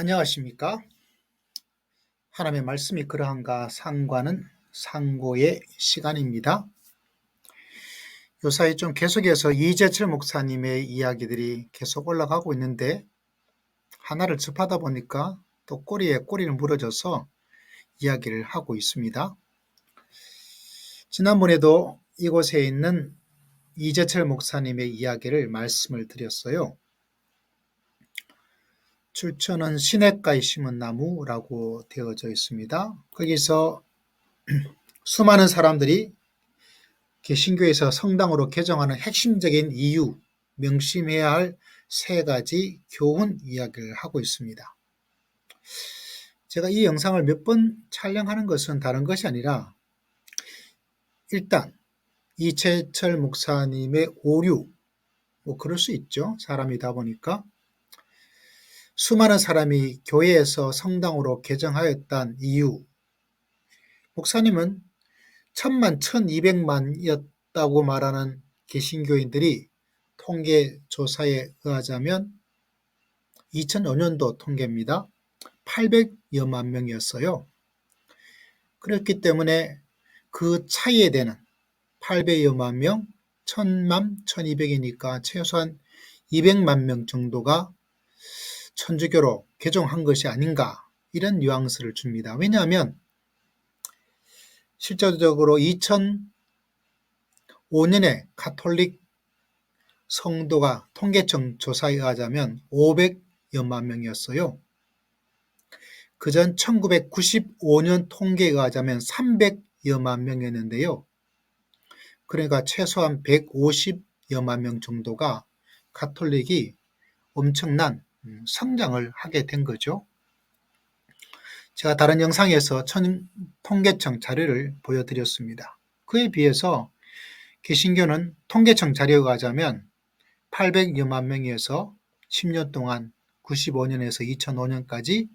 안녕하십니까? 하나님의 말씀이 그러한가 상관은 상고의 시간입니다. 요사이 좀 계속해서 이재철 목사님의 이야기들이 계속 올라가고 있는데 하나를 접하다 보니까 또 꼬리에 꼬리를 물어줘서 이야기를 하고 있습니다. 지난번에도 이곳에 있는 이재철 목사님의 이야기를 말씀을 드렸어요. 출처는 시냇가에 심은 나무라고 되어져 있습니다. 거기서 수많은 사람들이 개신교에서 성당으로 개종하는 핵심적인 이유, 명심해야 할 세 가지 교훈 이야기를 하고 있습니다. 제가 이 영상을 몇 번 촬영하는 것은 다른 것이 아니라 일단 이재철 목사님의 오류, 그럴 수 있죠. 사람이다 보니까. 수많은 사람이 교회에서 성당으로 개종하였다는 이유, 목사님은 1000만, 1200만이었다고 말하는 개신교인들이 통계조사에 의하자면 2005년도 통계입니다. 800여만 명이었어요. 그렇기 때문에 그 차이에 되는 800여만 명, 1000만, 1200이니까 최소한 200만 명 정도가 천주교로 개종한 것이 아닌가 이런 뉘앙스를 줍니다. 왜냐하면 실질적으로 2005년에 가톨릭 성도가 통계청 조사에 의하자면 500여만 명이었어요. 그전 1995년 통계에 의하자면 300여만 명이었는데요. 그러니까 최소한 150여만 명 정도가 가톨릭이 엄청난 성장을 하게 된 거죠. 제가 다른 영상에서 통계청 자료를 보여드렸습니다. 그에 비해서 개신교는 통계청 자료에 의하자면 800여만 명에서 10년 동안 95년에서 2005년까지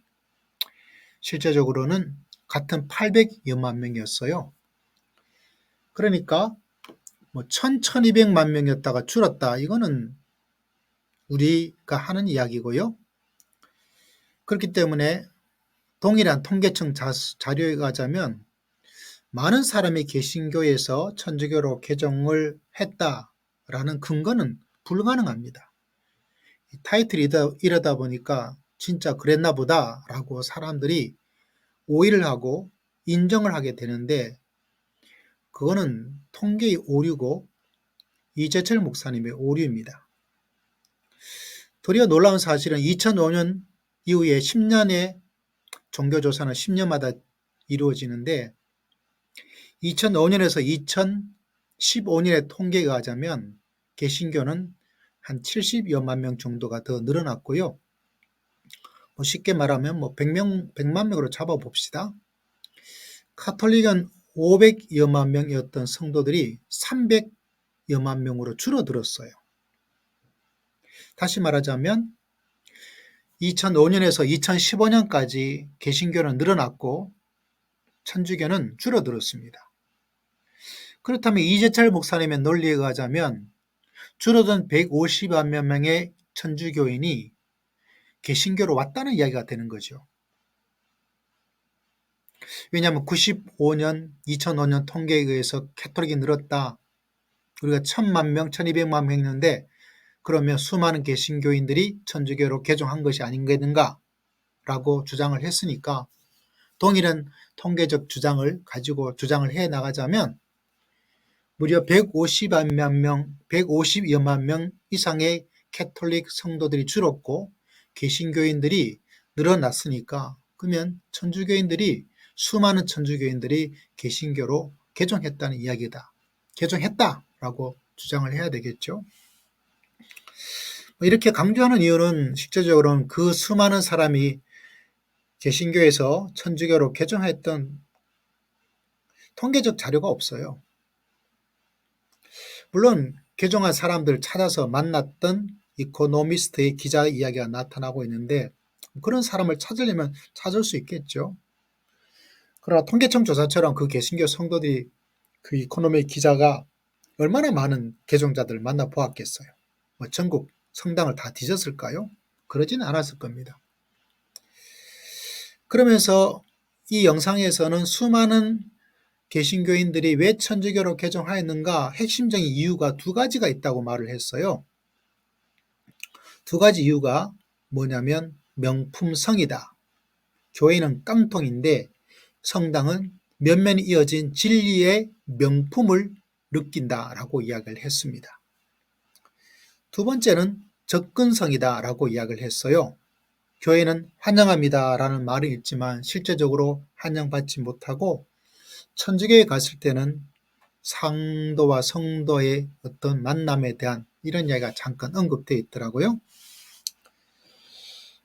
실제적으로는 같은 800여만 명이었어요. 그러니까 1200만 명이었다가 줄었다. 이거는 우리가 하는 이야기고요. 그렇기 때문에 동일한 통계청 자료에 의하자면 많은 사람이 개신교에서 천주교로 개종을 했다라는 근거는 불가능합니다. 타이틀이 이러다 보니까 진짜 그랬나 보다라고 사람들이 오해를 하고 인정을 하게 되는데 그거는 통계의 오류고 이재철 목사님의 오류입니다. 도리어 놀라운 사실은 2005년 이후에 10년의 종교조사는 10년마다 이루어지는데 2005년에서 2015년의 통계에 의하자면 개신교는 한 70여만 명 정도가 더 늘어났고요. 쉽게 말하면 100만 명으로 잡아봅시다. 카톨릭은 500여만 명이었던 성도들이 300여만 명으로 줄어들었어요. 다시 말하자면 2005년에서 2015년까지 개신교는 늘어났고 천주교는 줄어들었습니다. 그렇다면 이재철 목사님의 논리에 의하자면 줄어든 150만 명의 천주교인이 개신교로 왔다는 이야기가 되는 거죠. 왜냐하면 95년, 2005년 통계에 의해서 캐톨릭이 늘었다. 우리가 1000만 명, 1200만 명 했는데 그러면 수많은 개신교인들이 천주교로 개종한 것이 아닌가 라고 주장을 했으니까 동일한 통계적 주장을 가지고 주장을 해 나가자면 무려 150여만 명 이상의 캐톨릭 성도들이 줄었고 개신교인들이 늘어났으니까 그러면 수많은 천주교인들이 개신교로 개종했다는 이야기다. 개종했다라고 주장을 해야 되겠죠. 이렇게 강조하는 이유는 실제적으로는 그 수많은 사람이 개신교에서 천주교로 개종했던 통계적 자료가 없어요. 물론 개종한 사람들 찾아서 만났던 이코노미스트의 기자 이야기가 나타나고 있는데 그런 사람을 찾으려면 찾을 수 있겠죠. 그러나 통계청 조사처럼 그 개신교 성도들이 그 이코노미 기자가 얼마나 많은 개종자들을 만나보았겠어요. 전국 성당을 다 뒤졌을까요? 그러지는 않았을 겁니다. 그러면서 이 영상에서는 수많은 개신교인들이 왜 천주교로 개종하였는가 핵심적인 이유가 두 가지가 있다고 말을 했어요. 두 가지 이유가 뭐냐면 명품성이다. 교회는 깡통인데 성당은 면면이 이어진 진리의 명품을 느낀다라고 이야기를 했습니다. 두 번째는 접근성이다라고 이야기를 했어요. 교회는 환영합니다라는 말은 있지만 실제적으로 환영받지 못하고 천주교에 갔을 때는 상도와 성도의 어떤 만남에 대한 이런 이야기가 잠깐 언급되어 있더라고요.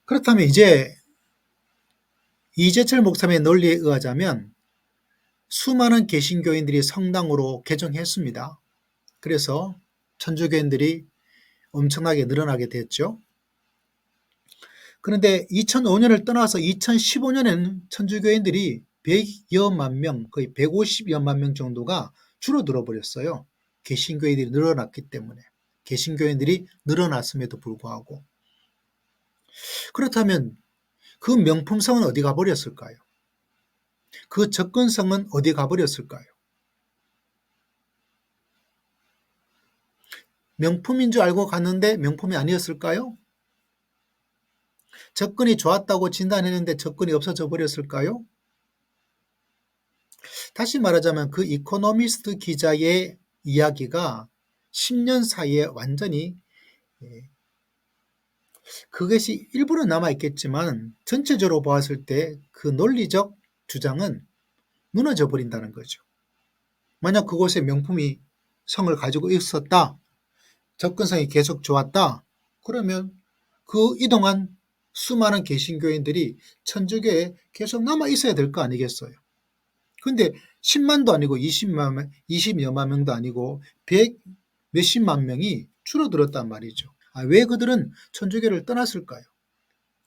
그렇다면 이제 이재철 목사님의 논리에 의하자면 수많은 개신교인들이 성당으로 개종했습니다. 그래서 천주교인들이 엄청나게 늘어나게 됐죠. 그런데 2005년을 떠나서 2015년에는 천주교인들이 100여만 명, 거의 150여만 명 정도가 줄어들어 버렸어요. 개신교인들이 늘어났기 때문에. 개신교인들이 늘어났음에도 불구하고. 그렇다면 그 명품성은 어디 가버렸을까요? 그 접근성은 어디 가버렸을까요? 명품인 줄 알고 갔는데 명품이 아니었을까요? 접근이 좋았다고 진단했는데 접근이 없어져 버렸을까요? 다시 말하자면 그 이코노미스트 기자의 이야기가 10년 사이에 완전히 그것이 일부는 남아있겠지만 전체적으로 보았을 때 그 논리적 주장은 무너져 버린다는 거죠. 만약 그곳에 명품이 성을 가지고 있었다, 접근성이 계속 좋았다, 그러면 그 이동한 수많은 개신교인들이 천주교에 계속 남아 있어야 될 거 아니겠어요. 근데 10만도 아니고 20여만 명도 아니고 100 몇십만 명이 줄어들었단 말이죠. 왜 그들은 천주교를 떠났을까요?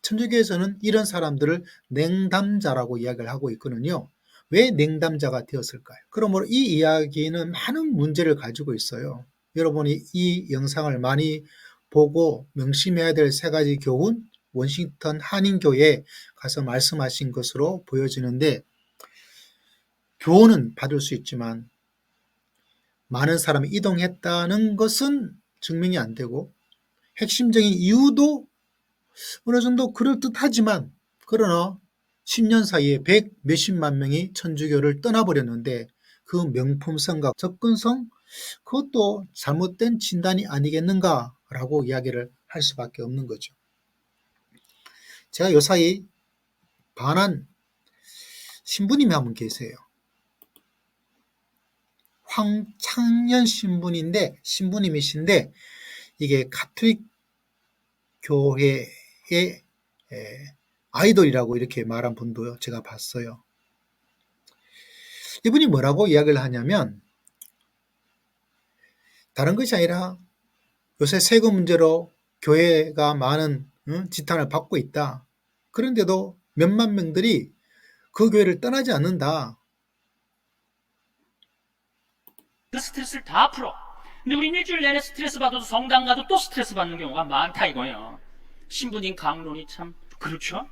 천주교에서는 이런 사람들을 냉담자라고 이야기를 하고 있거든요. 왜 냉담자가 되었을까요? 그러므로 이 이야기는 많은 문제를 가지고 있어요. 여러분이 이 영상을 많이 보고 명심해야 될 세 가지 교훈, 워싱턴 한인교회에 가서 말씀하신 것으로 보여지는데, 교훈은 받을 수 있지만 많은 사람이 이동했다는 것은 증명이 안 되고 핵심적인 이유도 어느 정도 그럴듯하지만, 그러나 10년 사이에 100 몇십만 명이 천주교를 떠나버렸는데 그 명품성과 접근성, 그것도 잘못된 진단이 아니겠는가라고 이야기를 할 수밖에 없는 거죠. 제가 요사이 반한 신부님이 한 분 계세요. 황창년 신부님이신데 이게 가톨릭 교회의 아이돌이라고 이렇게 말한 분도 제가 봤어요. 이분이 뭐라고 이야기를 하냐면, 다른 것이 아니라 요새 세금 문제로 교회가 많은 지탄을 받고 있다. 그런데도 몇만 명들이 그 교회를 떠나지 않는다. 그 스트레스를 다 풀어. 근데 우리 일주일 내내 스트레스 받아도 성당 가도 또 스트레스 받는 경우가 많다 이거예요. 신부님 강론이 참 그렇죠?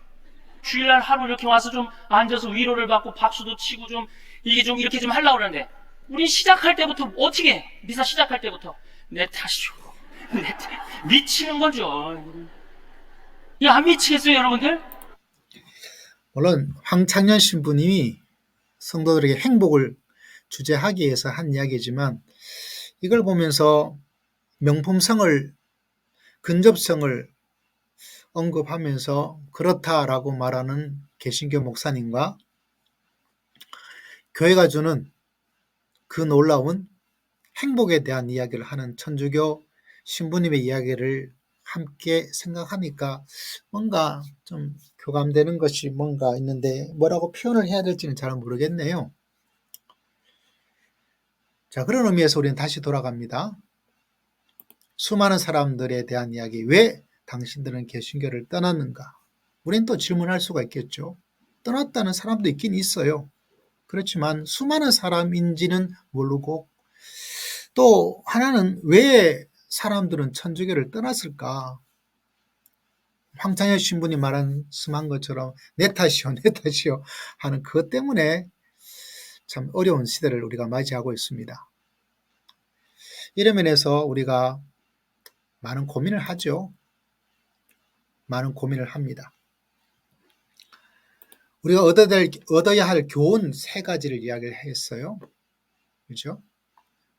주일날 하루 이렇게 와서 좀 앉아서 위로를 받고 박수도 치고 좀 이게 좀 이렇게 좀 하려고 그러는데, 우리 시작할 때부터 어떻게 해? 미사 시작할 때부터 내 탓이죠. 미치는 거죠. 야, 안 미치겠어요 여러분들? 물론 황창년 신부님이 성도들에게 행복을 주재하기 위해서 한 이야기지만, 이걸 보면서 명품성을, 근접성을 언급하면서 그렇다라고 말하는 개신교 목사님과 교회가 주는 그 놀라운 행복에 대한 이야기를 하는 천주교 신부님의 이야기를 함께 생각하니까 뭔가 좀 교감되는 것이 뭔가 있는데 뭐라고 표현을 해야 될지는 잘 모르겠네요. 자, 그런 의미에서 우리는 다시 돌아갑니다. 수많은 사람들에 대한 이야기, 왜 당신들은 개신교를 떠났는가? 우리는 또 질문할 수가 있겠죠. 떠났다는 사람도 있긴 있어요. 그렇지만 수많은 사람인지는 모르고, 또 하나는 왜 사람들은 천주교를 떠났을까? 황창현 신부님 말씀한 것처럼 내 탓이요, 내 탓이요 하는 그것 때문에 참 어려운 시대를 우리가 맞이하고 있습니다. 이런 면에서 우리가 많은 고민을 하죠. 많은 고민을 합니다. 우리가 얻어야 할 교훈 3가지를 이야기를 했어요. 그죠?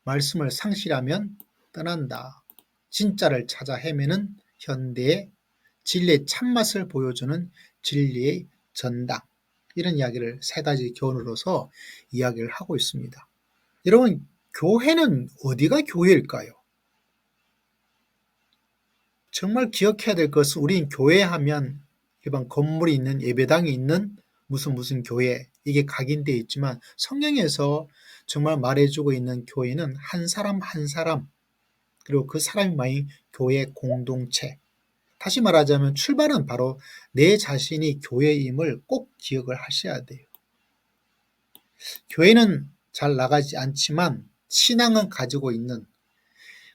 말씀을 상실하면 떠난다. 진짜를 찾아 헤매는 현대의 진리의 참맛을 보여주는 진리의 전당. 이런 이야기를 3가지 교훈으로서 이야기를 하고 있습니다. 여러분, 교회는 어디가 교회일까요? 정말 기억해야 될 것은 우린 교회 하면 일반 건물이 있는 예배당이 있는 무슨 교회, 이게 각인되어 있지만 성경에서 정말 말해주고 있는 교회는 한 사람 한 사람, 그리고 그 사람이 말인 교회 공동체. 다시 말하자면 출발은 바로 내 자신이 교회임을 꼭 기억을 하셔야 돼요. 교회는 잘 나가지 않지만 신앙은 가지고 있는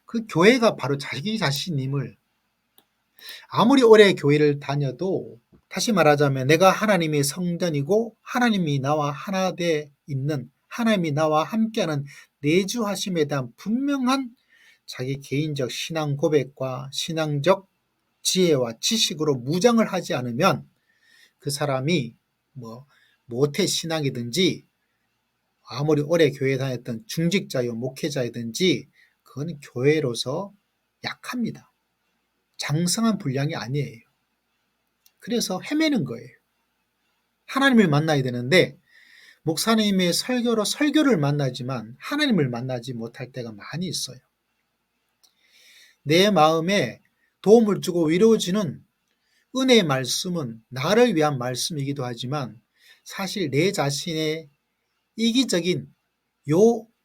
그 교회가 바로 자기 자신임을, 아무리 오래 교회를 다녀도 다시 말하자면 내가 하나님의 성전이고 하나님이 나와 하나 돼 있는, 하나님이 나와 함께하는 내주하심에 대한 분명한 자기 개인적 신앙 고백과 신앙적 지혜와 지식으로 무장을 하지 않으면 그 사람이 모태 신앙이든지 아무리 오래 교회 다녔던 중직자요 목회자이든지 그건 교회로서 약합니다. 장성한 분량이 아니에요. 그래서 헤매는 거예요. 하나님을 만나야 되는데 목사님의 설교로 설교를 만나지만 하나님을 만나지 못할 때가 많이 있어요. 내 마음에 도움을 주고 위로주는 은혜의 말씀은 나를 위한 말씀이기도 하지만 사실 내 자신의 이기적인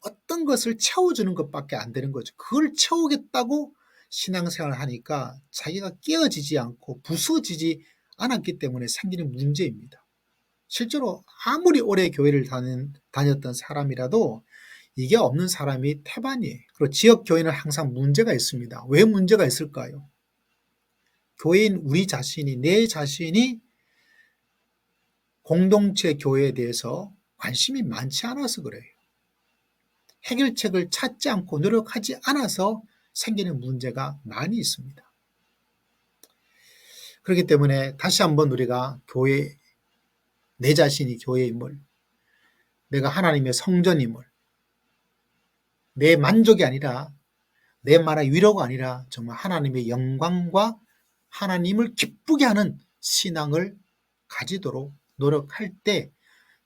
어떤 것을 채워주는 것밖에 안 되는 거죠. 그걸 채우겠다고 신앙생활을 하니까 자기가 깨어지지 않고 부서지지 않았기 때문에 생기는 문제입니다. 실제로 아무리 오래 교회를 다녔던 사람이라도 이게 없는 사람이 태반이에요. 그리고 지역 교회는 항상 문제가 있습니다. 왜 문제가 있을까요? 교회인 우리 자신이, 내 자신이 공동체 교회에 대해서 관심이 많지 않아서 그래요. 해결책을 찾지 않고 노력하지 않아서 생기는 문제가 많이 있습니다. 그렇기 때문에 다시 한번 우리가 교회, 내 자신이 교회임을, 내가 하나님의 성전임을, 내 만족이 아니라, 내 말의 위로가 아니라 정말 하나님의 영광과 하나님을 기쁘게 하는 신앙을 가지도록 노력할 때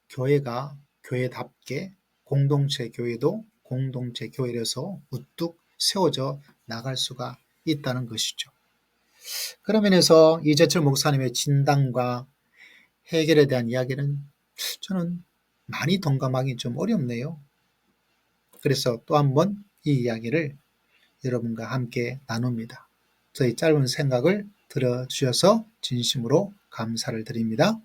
교회가 교회답게 공동체 교회도 공동체 교회로서 우뚝 세워져 나갈 수가 있다는 것이죠. 그런 면에서 이재철 목사님의 진단과 해결에 대한 이야기는 저는 많이 동감하기 좀 어렵네요. 그래서 또 한 번 이 이야기를 여러분과 함께 나눕니다. 저희 짧은 생각을 들어주셔서 진심으로 감사를 드립니다.